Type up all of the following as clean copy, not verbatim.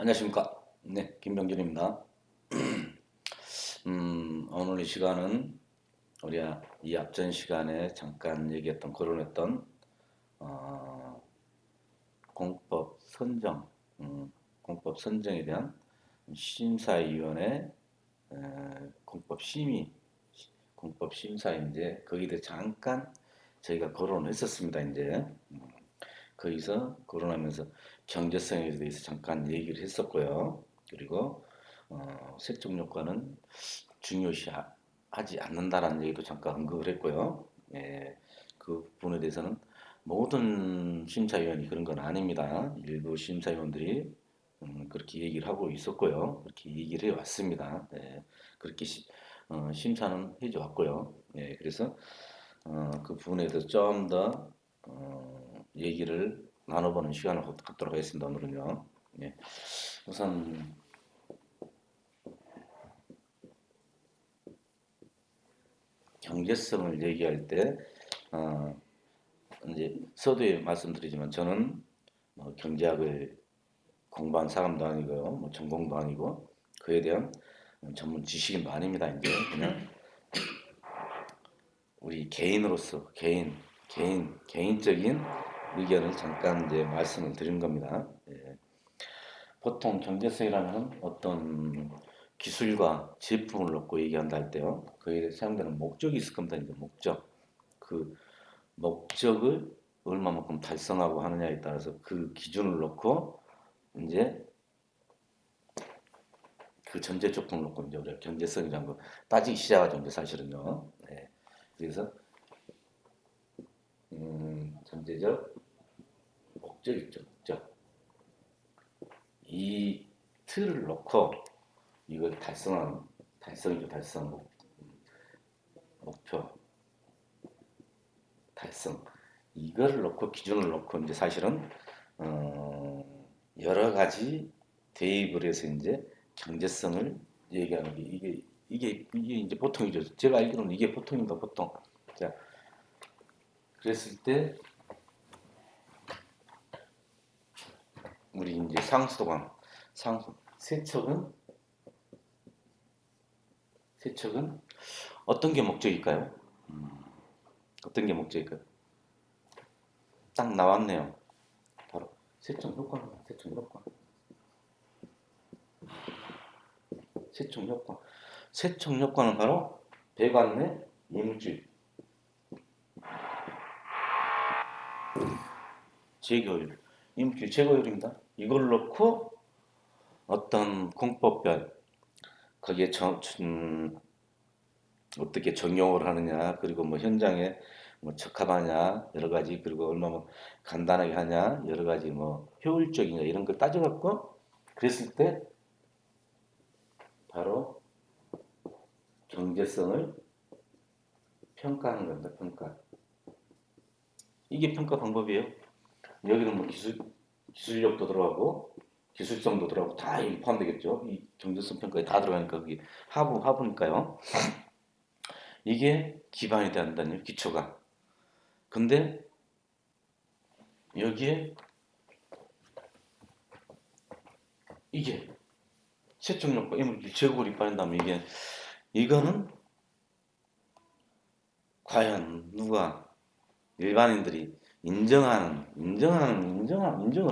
안녕하십니까. 네, 김병준입니다. 오늘 이 시간은 우리가 이 앞전 시간에 잠깐 얘기했던 거론했던 어, 공법 선정, 공법 선정에 대한 심사위원회 공법 심의, 공법 심사인데 거기에 대해 잠깐 저희가 거론을 했었습니다. 이제 거기서 거론하면서 경제성에 대해서 잠깐 얘기를 했었고요. 그리고 세척 요건은 중요시하지 않는다라는 얘기도 잠깐 언급을 했고요. 예, 그 부분에 대해서는 모든 심사위원이 그런 건 아닙니다. 일부 심사위원들이 그렇게 얘기를 하고 있었고요. 그렇게 얘기를 해왔습니다. 예, 그렇게 심사는 해줘왔고요. 예, 그래서 그 부분에 대해서 좀 더 얘기를 나눠보는 시간을 갖도록 하겠습니다. 오늘은요. 예, 우선 경제성을 얘기할 때 어, 이제 서두에 말씀드리지만 저는 뭐 경제학을 공부한 사람도 아니고요, 뭐 전공도 아니고 그에 대한 전문 지식인도 아닙니다. 이제 그냥 우리 개인으로서 개인적인 의견을 잠깐 이제 말씀을 드린 겁니다. 예. 보통 경제성이라면 어떤 기술과 제품을 놓고 얘기한다 할 때요, 그에 사용되는 목적이 있을 겁니다. 이제 목적. 그 목적을 얼마만큼 달성하고 하느냐에 따라서 그 기준을 놓고 이제 그 전제 조건을 놓고 이제 우리가 경제성이라는 거 따지기 시작하죠. 이제 사실은요. 네. 그래서 전제적 목적 있죠. 목적. 이 틀을 놓고 이걸 달성이죠. 목표, 달성. 이거를 놓고 기준을 놓고 이제 사실은 여러 가지 대입을 해서 이제 경제성을 얘기하는 게 이게 이제 보통이죠. 제가 알기로는 이게 보통입니다. 보통. 자, 그랬을 때 우리 이제 상수도관, 상수 세척은 어떤 게 목적일까요? 어떤 게 목적일까요? 딱 나왔네요. 바로 세척 효과입니다. 세척 효과. 세척 효과. 세척 효과는 바로 배관내 이물질 제거율, 이물질 제거율입니다. 이걸 놓고 어떤 공법별 거기에 어떻게 적용을 하느냐, 그리고 뭐 현장에 뭐 적합하냐 여러 가지, 그리고 얼마나 간단하게 하냐 여러 가지, 뭐 효율적이냐 이런 걸 따져갖고 그랬을 때 바로 경제성을 평가하는 겁니다. 평가. 이게 평가 방법이에요. 여기는 뭐 기술력도 들어가고 기술성도 들어가고 다 포함되겠죠. 이 경제성 평가에 다 들어가니까 그게 하부니까요. 이게 기반이 된다는 기초가. 근데 여기에 이게 세척력과 이물질 제거골이 빠진다면 이거는 과연 누가 일반인들이 인정을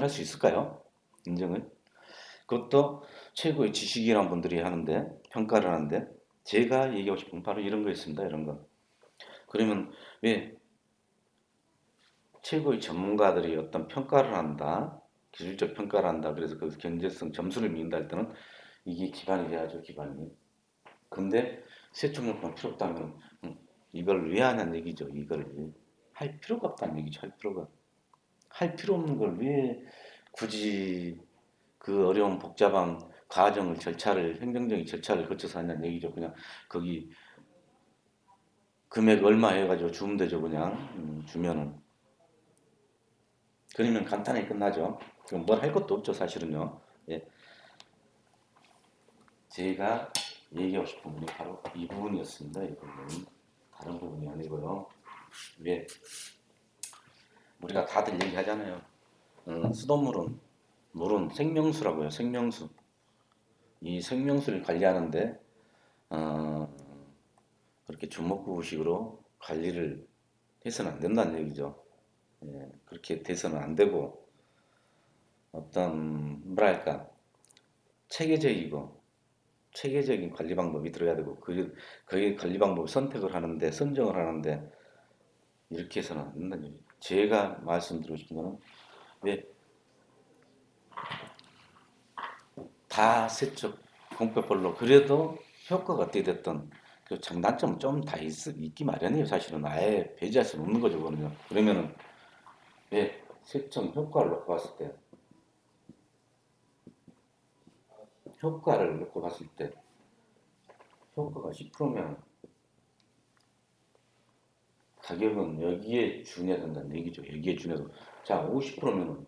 할 수 있을까요? 인정을. 그것도 최고의 지식이라는 분들이 하는데, 평가를 하는데, 제가 얘기하고 싶은 건 바로 이런 거였습니다. 이런 거. 그러면 왜 최고의 전문가들이 어떤 평가를 한다, 기술적 평가를 한다, 그래서 그 경제성 점수를 매긴다 할 때는 이게 기반이 돼야죠, 기반이. 근데 세척용품 필요 없다면 이걸 왜 하냐는 얘기죠. 이걸 할 필요가 없다는 얘기죠. 할 필요 없는 걸 왜 굳이 그 어려운 복잡한 행정적인 절차를 거쳐서 하냐는 얘기죠. 그냥 거기 금액 얼마 해가지고 주면 되죠. 그냥 주면은. 그러면 간단하게 끝나죠. 그럼 뭘 할 것도 없죠. 사실은요. 예. 제가 얘기하고 싶은 부분이 바로 이 부분이었습니다. 이 부분. 다른 부분이 아니고요. 왜 우리가 다들 얘기하잖아요. 수돗물은 물은 생명수라고요. 생명수. 이 생명수를 관리하는데 어, 그렇게 주먹구구식으로 관리를 해서는 안 된다는 얘기죠. 예, 그렇게 돼서는 안 되고 어떤 뭐랄까 체계적이고 체계적인 관리 방법이 들어야 되고 그 관리 방법을 선택을 하는데 선정을 하는데 이렇게 해서는 안 된다는 얘기죠. 제가 말씀드리고 싶은 거는 왜 다 세척 공법별로 그래도 효과가 어떻게 됐든 그 장단점은 좀 다 있기 마련이에요. 사실은 아예 배제할 수는 없는 거죠. 그거는요. 그러면은 왜 세척 효과를 놓고 봤을 때 효과를 놓고 봤을 때 효과가 10%면 가격은 여기에 준해야 된다는 얘기죠. 여기에 준해도 자 50%면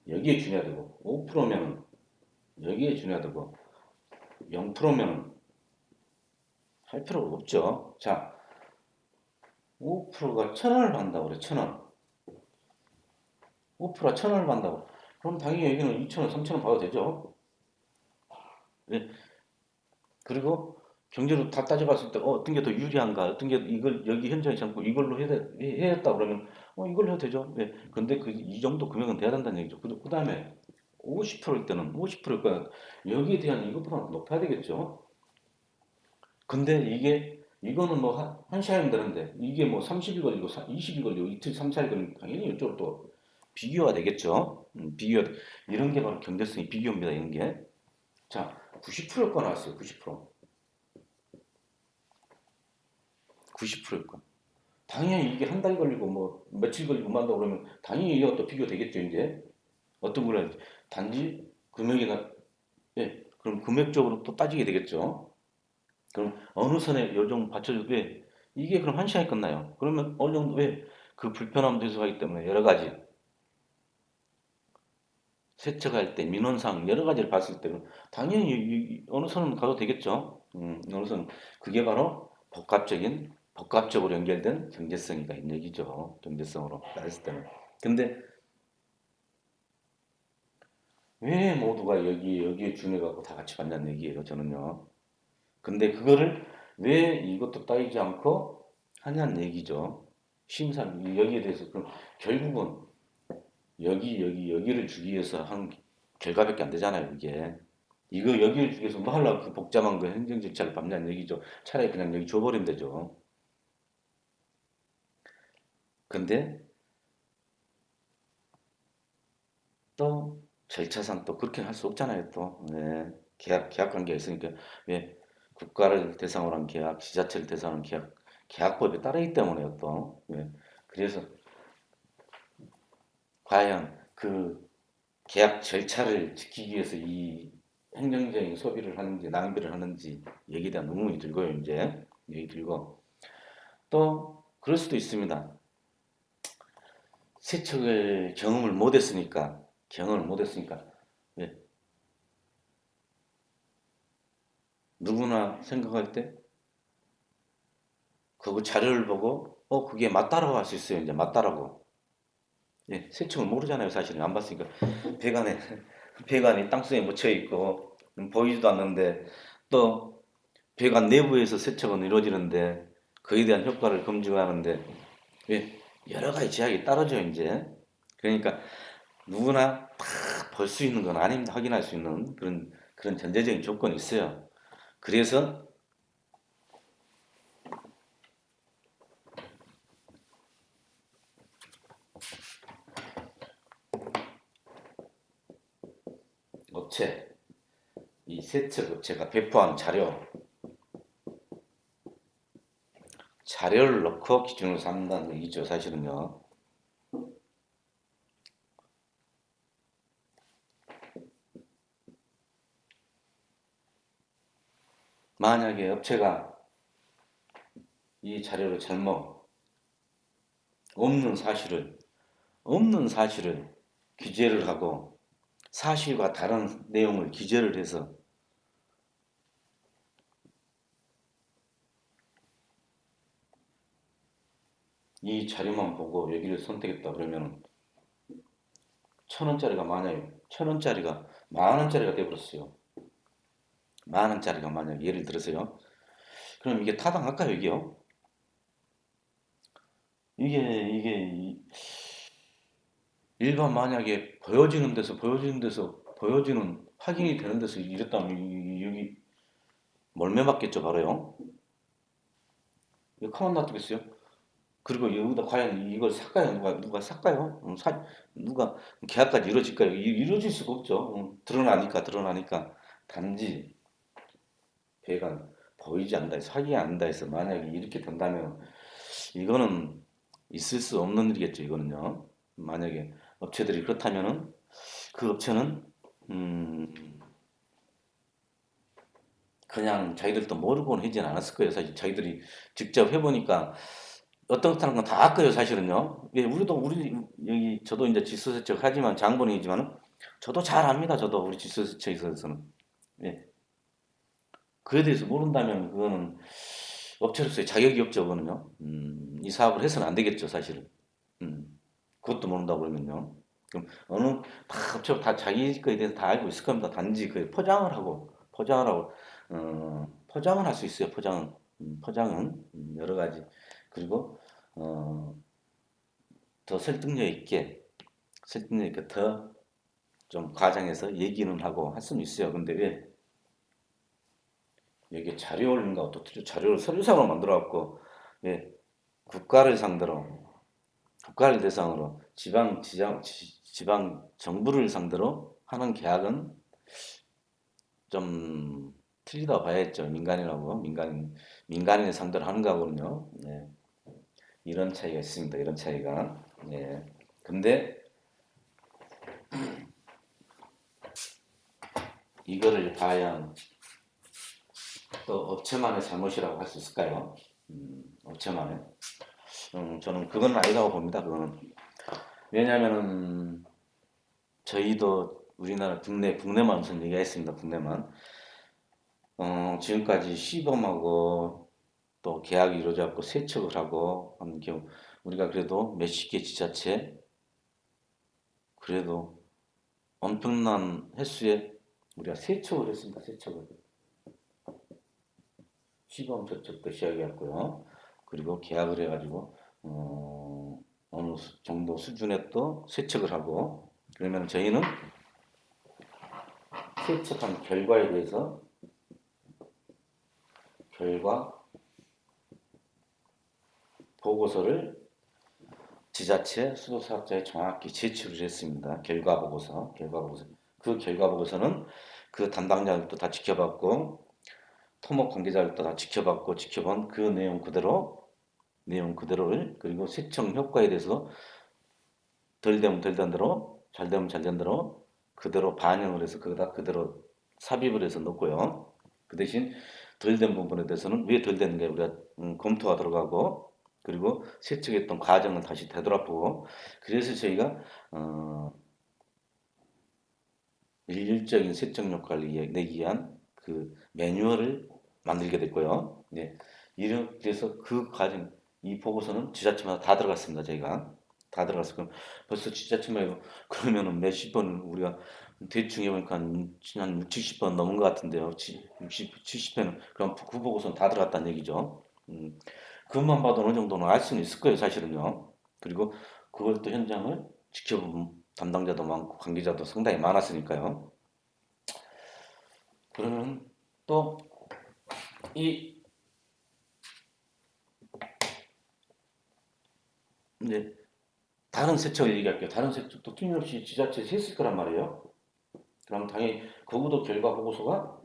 여기에 준해야 되고 5%면 여기에 준해야 되고 0%면 할 필요가 없죠. 자 5%가 1,000원을 받는다고 그래. 1,000원. 5%가 1,000원을 받는다고. 그럼 당연히 여기는 2,000원, 3,000원 받아도 되죠. 네. 그리고 경제로 다 따져봤을 때 어떤 게 더 유리한가? 어떤 게 이걸 여기 현장에 잡고 이걸로 해야겠다 그러면 이걸로 해도 되죠. 네. 근데 그 이 정도 금액은 돼야 된다는 얘기죠. 그다음에 50%일 때는 50%일 거야. 여기에 대한 이것보다 높아야 되겠죠. 근데 이거는 뭐 한 시간이면 되는데 이게 뭐 30일 걸리고 20일 걸리고 이틀 3, 4일 걸리면 당연히 이쪽으로 또 비교가 되겠죠. 비교 이런 게 바로 경제성이 비교입니다. 이런 게. 자, 90%일 거 나왔어요. 90%. 90%일 거. 당연히 이게 한 달 걸리고 뭐 며칠 걸리고 만다 그러면 당연히 이것도 비교되겠죠. 이제 어떤 거는 단지 금액이나 예, 그럼 금액적으로 또 따지게 되겠죠. 그럼 어느 선에 요정 받쳐줄 때 이게 그럼 한 시간에 끝나요. 그러면 어느 정도 왜 그 불편함도 해소하기 때문에 여러 가지 세척할 때 민원상 여러 가지를 봤을 때는 당연히 어느 선은 가도 되겠죠. 어느 선 그게 바로 복합적으로 연결된 경제성이가 있는 얘기죠. 경제성으로 따졌을 때는. 근데 왜 모두가 여기에 준해갖고 다 같이 받냐는 얘기예요. 저는요. 근데 그거를 왜 이것도 따지지 않고 하냐는 얘기죠. 심사 여기에 대해서 그럼 결국은 여기를 주기 위해서 한 결과밖에 안 되잖아요. 이게 이거 여기를 주기 위해서 뭐 하려고 그 복잡한 그 행정 절차를 밟냐는 얘기죠. 차라리 그냥 여기 줘버리면 되죠. 근데 또 절차상 또 그렇게 할 수 없잖아요. 또 네. 계약 관계가 있으니까 왜 국가를 대상으로 한 계약, 지자체를 대상으로 한 계약법에 따르기 때문에요. 또 네. 그래서 과연 그 계약 절차를 지키기 위해서 이 행정적인 소비를 하는지 낭비를 하는지 여기에 대한 의문이 들고요. 이제 여기 들고 또 그럴 수도 있습니다. 세척을 경험을 못했으니까 예, 누구나 생각할 때 그거 자료를 보고 그게 맞다라고 할 수 있어요. 이제 맞다라고. 예, 세척을 모르잖아요. 사실은 안 봤으니까 배관에 배관이 땅속에 묻혀 있고 보이지도 않는데 또 배관 내부에서 세척은 이루어지는데 그에 대한 효과를 검증하는데 예, 여러 가지 제약이 따르죠. 이제 그러니까 누구나 다 볼 수 있는 건 아닙니다. 확인할 수 있는 그런 전제적인 조건이 있어요. 그래서 업체, 이 세척 업체가 배포한 자료를 넣고 기준으로 삼는다는 얘기죠. 사실은요. 만약에 업체가 이 자료를 잘못 없는 사실을 없는 사실을 기재를 하고 사실과 다른 내용을 기재를 해서 이 자료만 보고 여기를 선택했다 그러면 1,000원짜리가 만약에 1,000원짜리가 10,000원짜리가 돼버렸어요. 10,000원짜리가 만약 예를 들어서요. 그럼 이게 타당할까요, 이게요? 이게 일반 만약에 보여지는 확인이 되는 데서 이랬다면 여기 멀매 맞겠죠, 바로요. 이거 가만 놔두겠어요? 그리고 여기다 과연 이걸 살까요? 누가 살까요? 누가 계약까지 이루어질까요? 이루어질 수가 없죠. 드러나니까. 단지 배가 보이지 않는다 해서 확인이 안 된다 해서 만약에 이렇게 된다면 이거는 있을 수 없는 일이겠죠. 이거는요. 만약에 업체들이 그렇다면은 그 업체는 그냥 자기들도 모르고는 하진 않았을 거예요. 사실 자기들이 직접 해보니까 어떻다는 건 다 아까요, 사실은요. 예, 우리 여기 저도 이제 지수세척 하지만 장본이지만은 저도 잘 압니다. 저도 우리 지수세척에 있어서는. 예. 그에 대해서 모른다면 그거는 업체로서의 자격이 없죠, 그거는요. 이 사업을 해서는 안 되겠죠, 사실은. 음, 그것도 모른다고 그러면요. 그럼 다 업체가 다 자기 거에 대해서 다 알고 있을 겁니다. 단지 그 포장을 할 수 있어요, 포장은. 포장은 여러 가지. 그리고 어, 더 설득력 있게 더 좀 과장해서 얘기는 하고 할 수는 있어요. 근데 왜 여기 자료인가 또 자료를 서류상으로 만들어 갖고 왜 국가를 상대로 국가를 대상으로 지방 정부를 상대로 하는 계약은 좀 틀리다고 봐야겠죠. 민간인을 상대로 하는 거하고는요. 네. 이런 차이가 있습니다. 이런 차이가. 예. 근데 이거를 과연 또 업체만의 잘못이라고 할 수 있을까요? 업체만의. 저는 그건 아니라고 봅니다. 그거는. 왜냐면은 저희도 우리나라 국내만 우선 얘기했습니다. 국내만. 지금까지 시범하고 또 계약이 이루어졌고 세척을 하고 하는 경우 우리가 그래도 몇십 개 지자체 그래도 엄청난 횟수에 우리가 세척을 했습니다. 세척을. 시범 세척도 시작했고요. 그리고 계약을 해가지고 어느 정도 수준에 또 세척을 하고 그러면 저희는 세척한 결과에 대해서 결과 보고서를 지자체 수도사업자에 정확히 제출을 했습니다. 결과 보고서. 그 결과 보고서는 그 담당자들도 다 지켜봤고 토목 관계자들도 다 지켜본 그 내용 그대로를 그리고 세청 효과에 대해서 덜 되면 덜 된 대로 잘 되면 잘 된 대로 그대로 반영을 해서 그거다 그대로 삽입을 해서 넣고요. 그 대신 덜 된 부분에 대해서는 왜 덜 되는 게 우리가 검토가 들어가고 그리고 세척했던 과정을 다시 되돌아보고 그래서 저희가 어, 일률적인 세척 효과를 내기 위한 그 매뉴얼을 만들게 됐고요. 네. 그래서 그 과정, 이 보고서는 지자체마다 다 들어갔습니다. 저희가 다 들어갔어. 그럼 벌써 지자체마다 그러면은 몇십 번 우리가 대충 해보니까 한 6, 70번 넘은 것 같은데요. 60, 70회는 그럼 그 보고서는 다 들어갔다는 얘기죠. 그것만 봐도 어느 정도는 알 수는 있을 거예요, 사실은요. 그리고 그걸 또 현장을 지켜본 담당자도 많고 관계자도 상당히 많았으니까요. 그러면 또 이 이제 다른 세척을 얘기할게요. 다른 세척도 틀림없이 지자체에서 했을 거란 말이에요. 그럼 당연히 거기도 결과 보고서가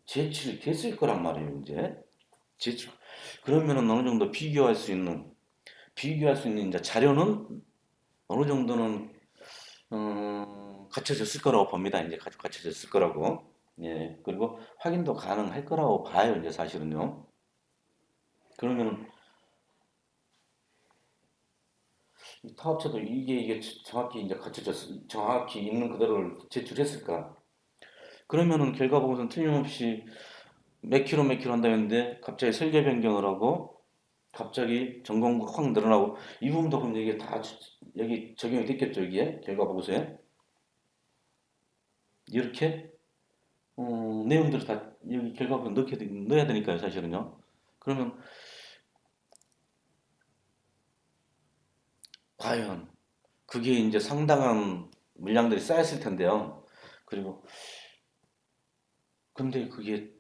제출이 됐을 거란 말이에요. 이제 제출 그러면은 어느 정도 비교할 수 있는 이제 자료는 어느 정도는 갖춰졌을 거라고 봅니다. 이제 갖춰졌을 거라고. 예. 그리고 확인도 가능할 거라고 봐요. 이제 사실은요. 그러면은 타업체도 이게 정확히 이제 정확히 있는 그대로를 제출했을까? 그러면은 결과 보고서는 틀림없이 몇 킬로 한다는데 갑자기 설계 변경을 하고 갑자기 전공부가 확 늘어나고 이 부분도 그럼 이게 다 여기 적용이 됐겠죠, 여기에 결과 보고서에 이렇게 내용들을 다 여기 결과 보고 넣어야 되니까요, 사실은요. 그러면 과연 그게 이제 상당한 물량들이 쌓였을 텐데요. 그리고 근데 그게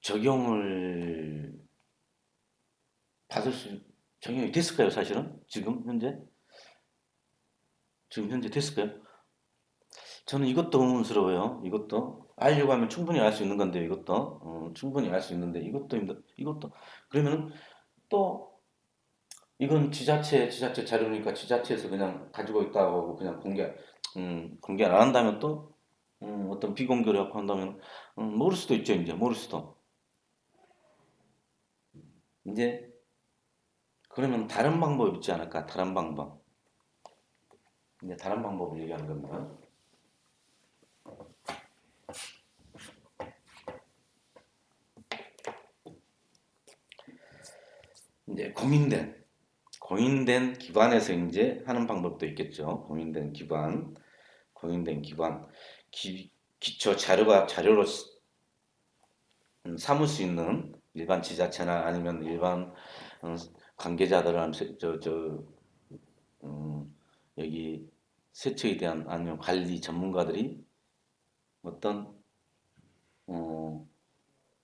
적용을 받을 수 적용이 됐을까요, 사실은? 지금 현재 됐을까요? 저는 이것도 의문스러워요. 이것도 알려고 하면 충분히 알 수 있는 건데 이것도 충분히 알 수 있는데 이것도 그러면은 또 이건 지자체 자료니까 지자체에서 그냥 가지고 있다고 하고 그냥 공개 안 한다면 또 어떤 비공개로 한다면 모를 수도 있죠. 이제 모를 수도 이제 그러면 다른 방법이 있지 않을까? 다른 방법 이제 다른 방법을 얘기하는 겁니다. 이제 공인된 기관에서 이제 하는 방법도 있겠죠. 공인된 기관, 기초 자료로 삼을 수 있는 일반 지자체나 아니면 일반 관계자들, 음, 여기 세처에 대한 아니면 관리 전문가들이 어떤 어,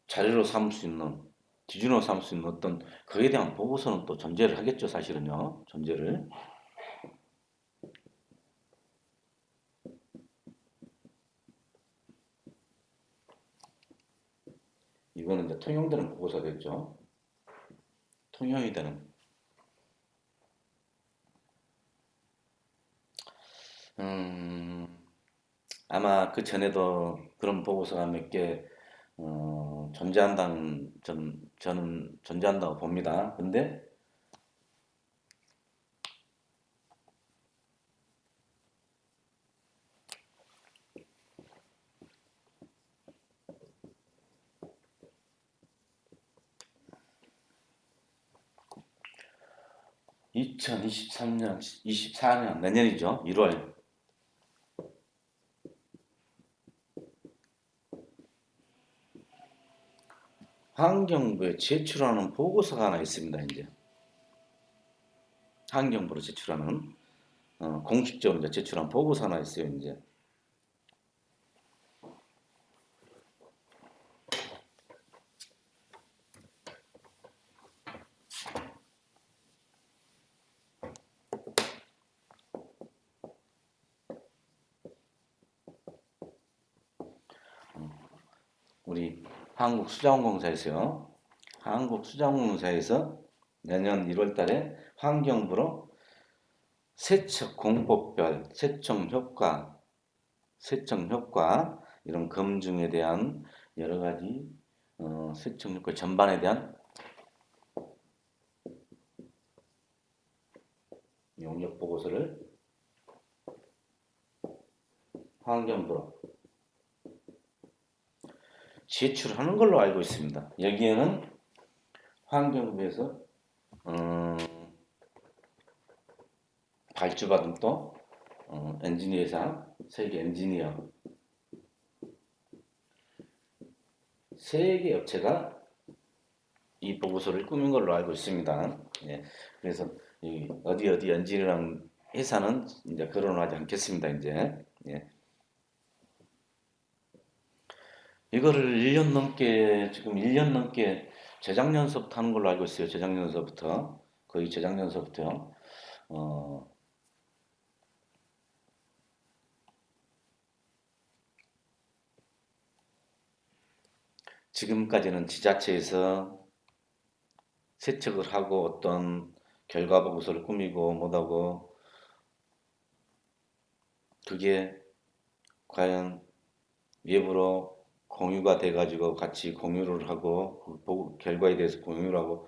자료로 삼을 수 있는 기준으로 삼을 수 있는 어떤 그에 대한 보고서는 또 존재를 하겠죠, 사실은요. 존재를. 이거는 이제 통용되는 보고서겠죠. 통용이 되는. 음, 아마 그 전에도 그런 보고서가 몇 개 저는 존재한다고 봅니다. 근데 2023년, 24년 내년이죠. 1월 환경부에 제출하는 보고서가 하나 있습니다. 이제 환경부로 제출하는 공식적으로 이제 제출한 보고서 하나 있어요. 이제 우리 한국수자원공사에서요. 한국수자원공사에서 내년 1월 달에 환경부로 세척 공법별 세척 효과 이런 검증에 대한 여러 가지 세척 효과 전반에 대한 용역 보고서를 환경부로 제출하는 걸로 알고 있습니다. 여기에는 환경부에서 어, 발주받은 또 엔지니어상 세계 엔지니어 3개 업체가 이 보고서를 꾸민 걸로 알고 있습니다. 예, 그래서 이 어디 엔지니어랑 회사는 이제 거론하지 않겠습니다. 이제 예. 이거를 1년 넘게 지금 1년 넘게 재작년서부터 하는 걸로 알고 있어요. 재작년서부터 거의 재작년서부터요. 어, 지금까지는 지자체에서 세척을 하고 어떤 결과 보고서를 꾸미고 못하고 그게 과연 외부로 공유가 돼가지고 같이 공유를 하고 그 결과에 대해서 공유를 하고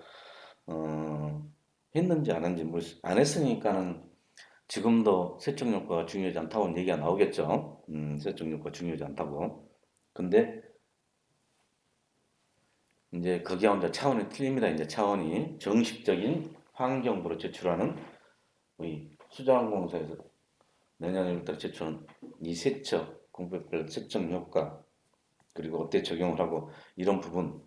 어, 했는지 안 했는지 안 했으니까는 지금도 세척 효과가 중요하지 않다고 얘기가 나오겠죠. 세척 효과가 중요하지 않다고. 근데 이제 거기하고 이제 차원이 틀립니다. 이제 차원이 정식적인 환경부로 제출하는 우리 수자원공사에서 내년 1월달 제출하는 이 세척, 공백별 세척 효과 그리고 어때 적용을 하고 이런 부분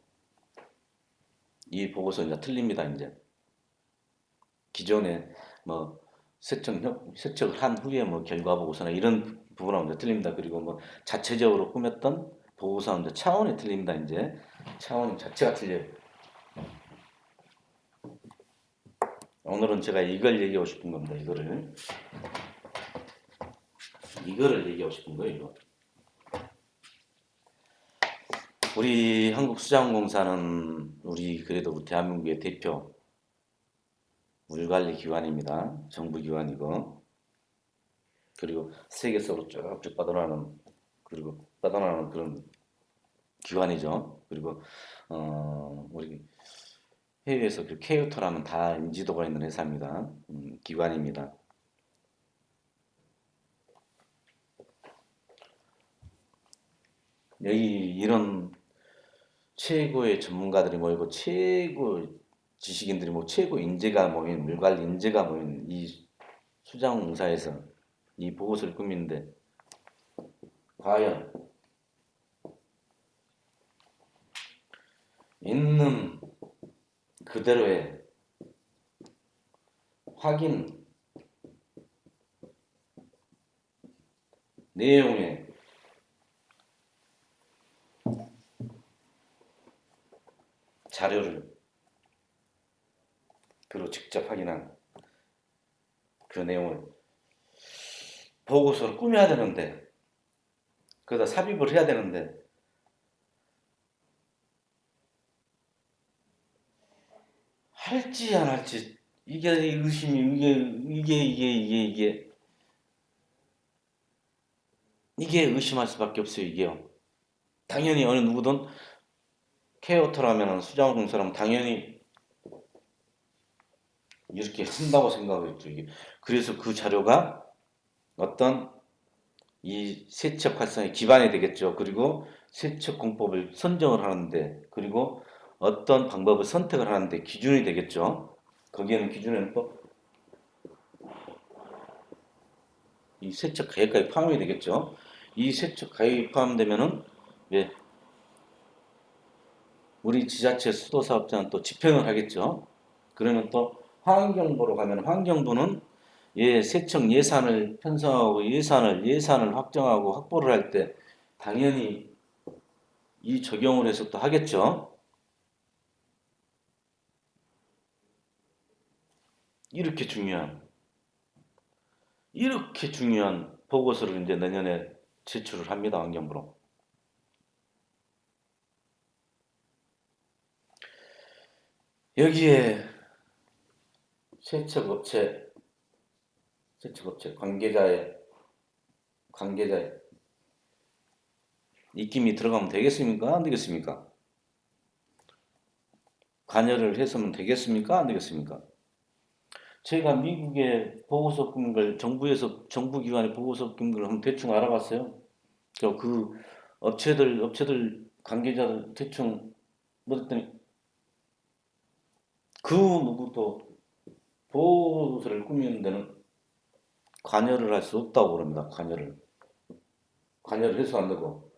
이 보고서 이제 틀립니다. 이제 기존에 뭐 세척을 한 후에 뭐 결과 보고서나 이런 부분하고 이제 틀립니다. 그리고 뭐 자체적으로 꾸몄던 보고서하고 이제 차원이 틀립니다. 이제 차원이 자체가 틀려요. 오늘은 제가 이걸 얘기하고 싶은 겁니다. 이거를 얘기하고 싶은 거예요. 이거. 우리 한국수자원공사는 우리 그래도 우리 대한민국의 대표 물관리 기관입니다. 정부 기관이고 그리고 세계적으로 쭉쭉 뻗어나가는 그런 기관이죠. 그리고 우리 해외에서 그 케이오토라는 다 인지도가 있는 회사입니다. 기관입니다. 여기 이런 최고의 전문가들이 모이고 최고 지식인들이 모이고 최고 인재가 모인 물관리 인재가 모인 이 수자원공사에서 이 보고서를 꾸미는데 과연 있는 그대로의 확인 내용의 자료를 그리고 직접 확인한 그 내용을 보고서를 꾸며야 되는데 그러다 삽입을 해야 되는데 할지 안 할지 이게 의심이 이게 의심할 수밖에 없어요. 이게요. 당연히 어느 누구든 케어터라면 수자원공사라면 당연히 이렇게 한다고 생각했죠. 이게. 그래서 그 자료가 어떤 이 세척 활성의 기반이 되겠죠. 그리고 세척 공법을 선정을 하는데 그리고 어떤 방법을 선택을 하는데 기준이 되겠죠. 거기에는 기준에는 또 이 세척 가격까지 포함이 되겠죠. 이 세척 가격이 포함되면은 예, 우리 지자체 수도 사업자는 또 집행을 하겠죠. 그러면 또 환경부로 가면 환경부는 예, 세척 예산을 편성하고 예산을 확정하고 확보를 할 때 당연히 이 적용을 해서 또 하겠죠. 이렇게 중요한 보고서를 이제 내년에 제출을 합니다. 환경부로. 여기에 세척업체 관계자의 입김이 들어가면 되겠습니까? 안 되겠습니까? 관여를 했으면 되겠습니까? 안 되겠습니까? 제가 미국의 보고서 꾸민 걸 정부 기관의 보고서 꾸민 걸 한번 대충 알아봤어요. 그 업체들 관계자들 대충 물었더니 그 누구도 보고서를 꾸미는 데는 관여를 할 수 없다고 그럽니다. 관여를 해서 안 되고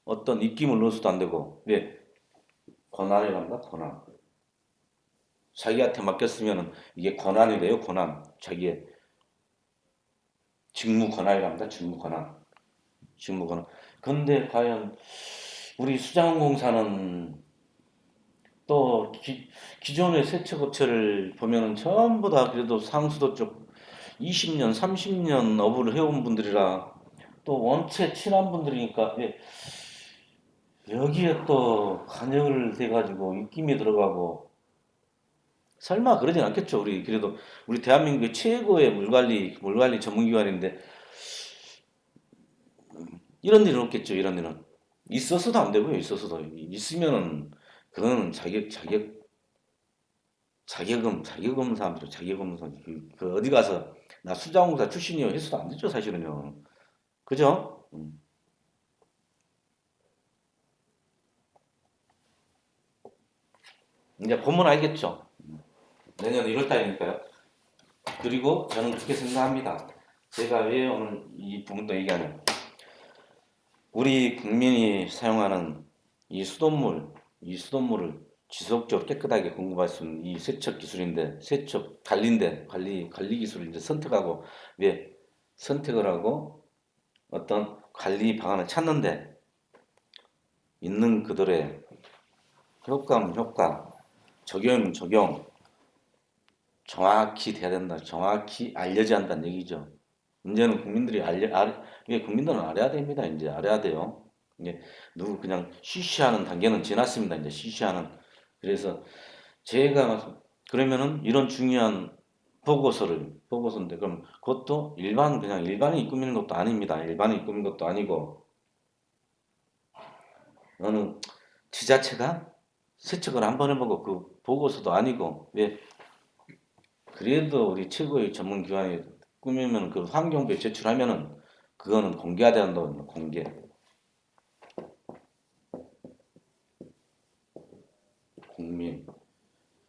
어떤 입김을 넣어서도 안 되고 왜 권한이란다 권한. 자기한테 맡겼으면 이게 권한이 돼요. 권한. 자기의 직무 권한이랍니다. 직무 권한. 근데 과연 우리 수자원공사는 또 기존의 세척업체를 보면은 전부 다 그래도 상수도 쪽 20년, 30년 업을 해온 분들이라 또 원체 친한 분들이니까 예, 여기에 또 관여를 돼가지고 입김이 들어가고 설마 그러진 않겠죠. 우리 그래도 우리 대한민국의 최고의 물관리 전문기관인데 이런 일은 없겠죠. 이런 일은 있어서도 안 되고요. 있어서도 있으면은 그거는 자격검 사람들 자격검사 그 어디 가서 나 수자원공사 출신이요 해서도 안 되죠. 사실은요. 그죠? 이제 보면 알겠죠. 내년 1월 달이니까요. 그리고 저는 그렇게 생각합니다. 제가 왜 오늘 이 부분도 얘기하냐. 우리 국민이 사용하는 이 수돗물을 지속적으로 깨끗하게 공급할 수 있는 이 세척 기술인데, 세척 관리 기술을 이제 선택하고, 왜 선택을 하고 어떤 관리 방안을 찾는데, 있는 그들의 효과, 적용 정확히 돼야 된다. 정확히 알려져야 한다는 얘기죠. 문제는 이게 국민들은 알아야 됩니다. 이제 알아야 돼요. 이게 누구 그냥 쉬쉬하는 단계는 지났습니다. 이제 쉬쉬하는. 그래서 제가 그러면은 이런 중요한 보고서인데 그럼 그것도 그냥 일반인이 꾸미는 것도 아닙니다. 일반인이 꾸미는 것도 아니고 어느 지자체가 세척을 한번 해보고 그 보고서도 아니고 왜 그래도 우리 최고의 전문 기관이 꾸미면 그 환경부에 제출하면은 그거는 공개해야 된다고 합니다. 국민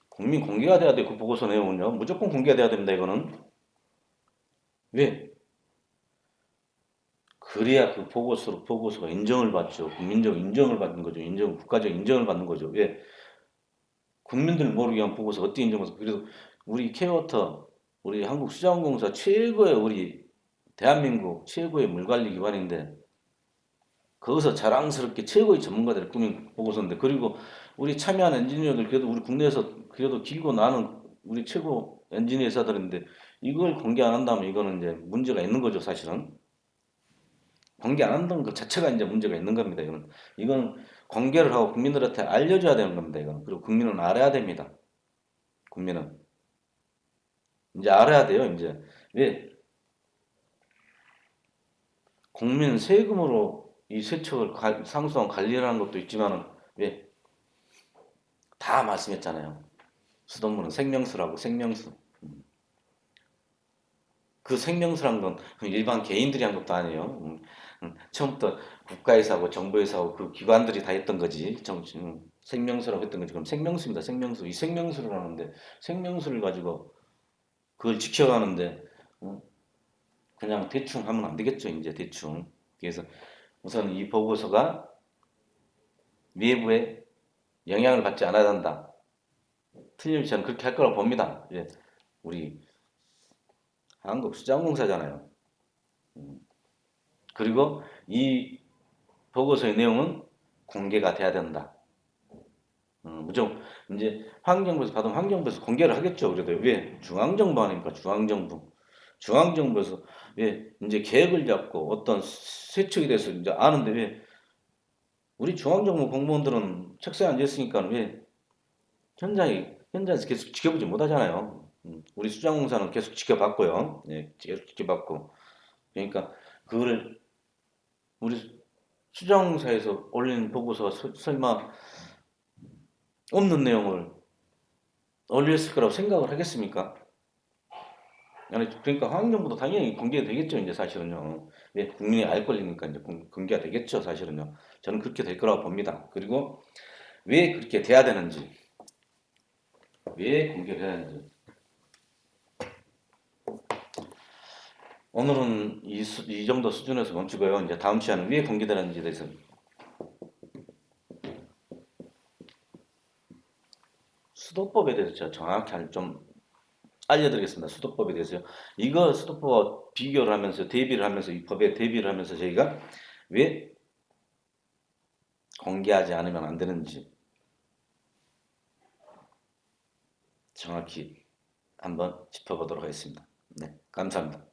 국민 공개가 돼야 돼. 그 보고서 내용은요. 무조건 공개가 돼야 됩니다. 이거는 왜? 그래야 그 보고서가 인정을 받죠. 국민적 인정을 받는 거죠. 국가적 인정을 받는 거죠. 왜? 국민들 모르게 한 보고서 어떻게 인정받어? 그래서 우리 케어워터, 우리 한국수자원공사 최고의 우리 대한민국 최고의 물관리 기관인데 거기서 자랑스럽게 최고의 전문가들을 꾸민 보고서인데 그리고 우리 참여한 엔지니어들 그래도 우리 국내에서 그래도 길고 나는 우리 최고 엔지니어 회사들인데 이걸 공개 안 한다면 이거는 이제 문제가 있는 거죠 사실은. 공개 안 한다는 것 자체가 이제 문제가 있는 겁니다. 이건 공개를 하고 국민들한테 알려줘야 되는 겁니다. 이거는. 그리고 국민은 알아야 됩니다. 국민은 이제 알아야 돼요. 이제 왜 국민 세금으로 이 세척을 상수한 관리를 하는 것도 있지만은 왜 다 말씀했잖아요. 수돗물은 생명수라고 생명수. 그 생명수란 건 일반 개인들이 한 것도 아니에요. 처음부터 국가에서 하고 정부에서 하고 그 기관들이 다 했던 거지. 생명수라고 했던 거지. 그럼 생명수입니다. 생명수. 이 생명수를 하는데 생명수를 가지고 그걸 지켜가는데 그냥 대충 하면 안 되겠죠. 이제 대충. 그래서 우선 이 보고서가 외부에 영향을 받지 않아야 한다. 틀림없이 저는 그렇게 할 거라고 봅니다. 예. 우리 한국수자원공사잖아요. 그리고 이 보고서의 내용은 공개가 돼야 된다. 무조건 이제 환경부에서 받으면 환경부에서 공개를 하겠죠. 그래도 왜 중앙정부 아닙니까? 중앙정부에서 왜 이제 계획을 잡고 어떤 세척에 대해서 이제 아는데 왜 우리 중앙정부 공무원들은 책상에 앉아 있으니까 왜 현장에서 계속 지켜보지 못하잖아요. 우리 수자공사는 계속 지켜봤고요. 예, 계속 지켜봤고 그러니까 그거를 우리 수자공사에서 올린 보고서가 설마 없는 내용을 올렸을 거라고 생각을 하겠습니까? 아니, 그러니까 환경부도 당연히 공개가 되겠죠, 이제 사실은요. 예, 국민이 알 권리니까 이제 공개가 되겠죠, 사실은요. 저는 그렇게 될 거라고 봅니다. 그리고 왜 그렇게 돼야 되는지, 왜 공개를 해야 되는지. 오늘은 이 정도 수준에서 멈추고요. 이제 다음 시간은 왜 공개되는지에 대해서 수도법에 대해서 제가 정확히 좀 알려드리겠습니다. 수도법에 대해서요. 이거 수도법 비교를 하면서 대비를 하면서 이 법에 대비를 하면서 저희가 왜 공개하지 않으면 안 되는지 정확히 한번 짚어보도록 하겠습니다. 네, 감사합니다.